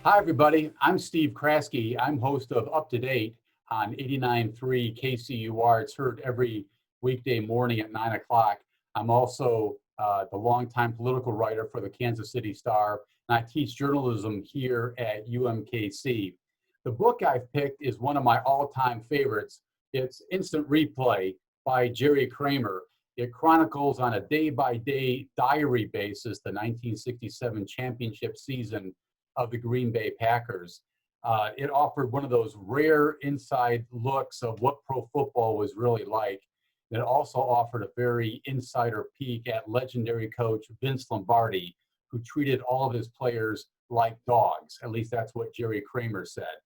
Hi, everybody. I'm Steve Kraske. I'm host of Up to Date on 89.3 KCUR. It's heard every weekday morning at 9 o'clock. I'm also the longtime political writer for the Kansas City Star, and I teach journalism here at UMKC. The book I've picked is one of my all-time favorites. It's Instant Replay by Jerry Kramer. It chronicles on a day-by-day diary basis the 1967 championship season of the Green Bay Packers. It offered one of those rare inside looks of what pro football was really like. It also offered a very insider peek at legendary coach Vince Lombardi, who treated all of his players like dogs. At least that's what Jerry Kramer said.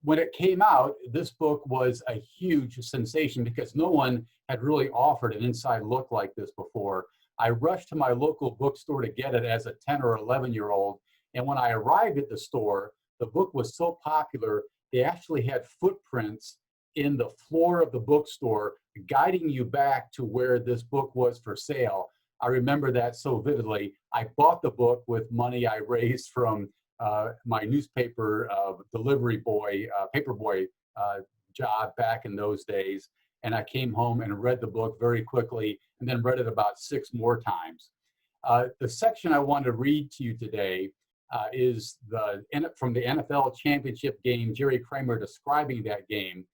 When it came out, this book was a huge sensation because no one had really offered an inside look like this before. I rushed to my local bookstore to get it as a 10 or 11-year-old. And when I arrived at the store, the book was so popular, they actually had footprints in the floor of the bookstore guiding you back to where this book was for sale. I remember that so vividly. I bought the book with money I raised from my newspaper delivery boy, paperboy job back in those days. And I came home and read the book very quickly and then read it about 6 more times. The section I want to read to you today is from the NFL championship game, Jerry Kramer describing that game.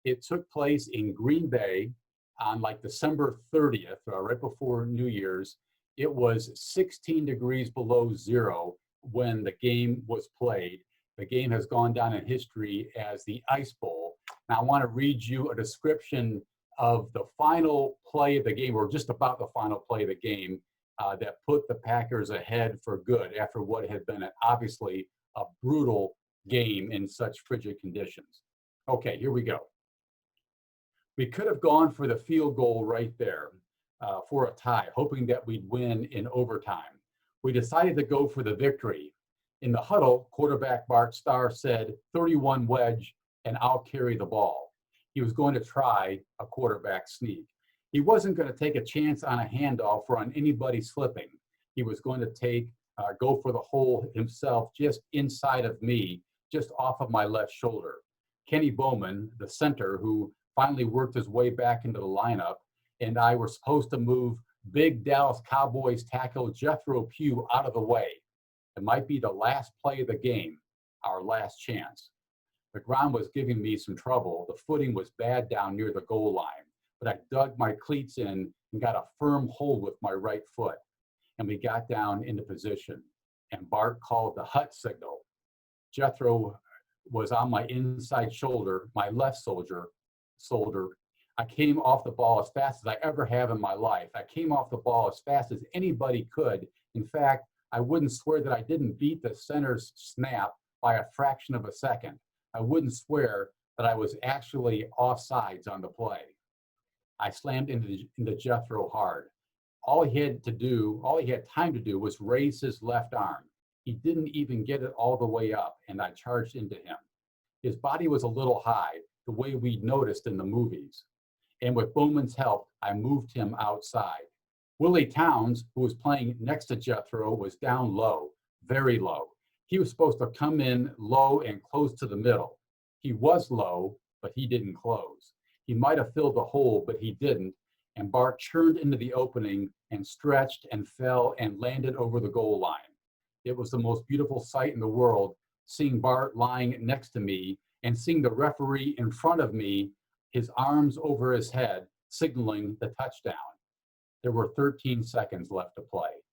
It took place in Green Bay on like December 30th, right before New Year's. It was 16 degrees below zero when the game was played. The game has gone down in history as the Ice Bowl. Now I want to read you a description of the final play of the game, or just about the final play of the game, that put the Packers ahead for good after what had been obviously a brutal game in such frigid conditions. Okay, here we go. We could have gone for the field goal right there for a tie, hoping that we'd win in overtime. We decided to go for the victory. In the huddle, quarterback Bart Starr said, 31 wedge, and I'll carry the ball. He was going to try a quarterback sneak. He wasn't going to take a chance on a handoff or on anybody slipping. He was going to go for the hole himself just inside of me, just off of my left shoulder. Kenny Bowman, the center, who finally worked his way back into the lineup, and I were supposed to move big Dallas Cowboys tackle Jethro Pugh out of the way. It might be the last play of the game, our last chance. The ground was giving me some trouble. The footing was bad down near the goal line, but I dug my cleats in and got a firm hold with my right foot. And we got down into position, and Bart called the hut signal. Jethro was on my inside shoulder, my left shoulder. I came off the ball as fast as I ever have in my life. I came off the ball as fast as anybody could. In fact, I wouldn't swear that I didn't beat the center's snap by a fraction of a second. I wouldn't swear that I was actually offsides on the play. I slammed into Jethro hard. All he had time to do was raise his left arm. He didn't even get it all the way up, and I charged into him. His body was a little high, the way we'd noticed in the movies. And with Bowman's help, I moved him outside. Willie Towns, who was playing next to Jethro, was down low, very low. He was supposed to come in low and close to the middle. He was low, but he didn't close. He might have filled the hole, but he didn't. And Bart churned into the opening and stretched and fell and landed over the goal line. It was the most beautiful sight in the world, seeing Bart lying next to me and seeing the referee in front of me, his arms over his head, signaling the touchdown. There were 13 seconds left to play.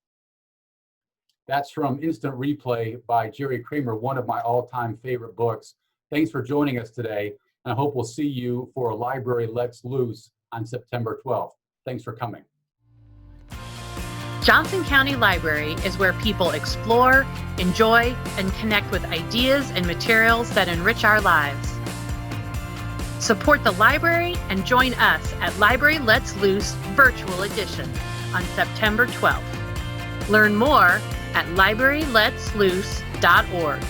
That's from Instant Replay by Jerry Kramer, one of my all-time favorite books. Thanks for joining us today, and I hope we'll see you for a Library Let's Loose on September 12th. Thanks for coming. Johnson County Library is where people explore, enjoy, and connect with ideas and materials that enrich our lives. Support the library and join us at Library Let's Loose Virtual Edition on September 12th. Learn more at libraryletsloose.org.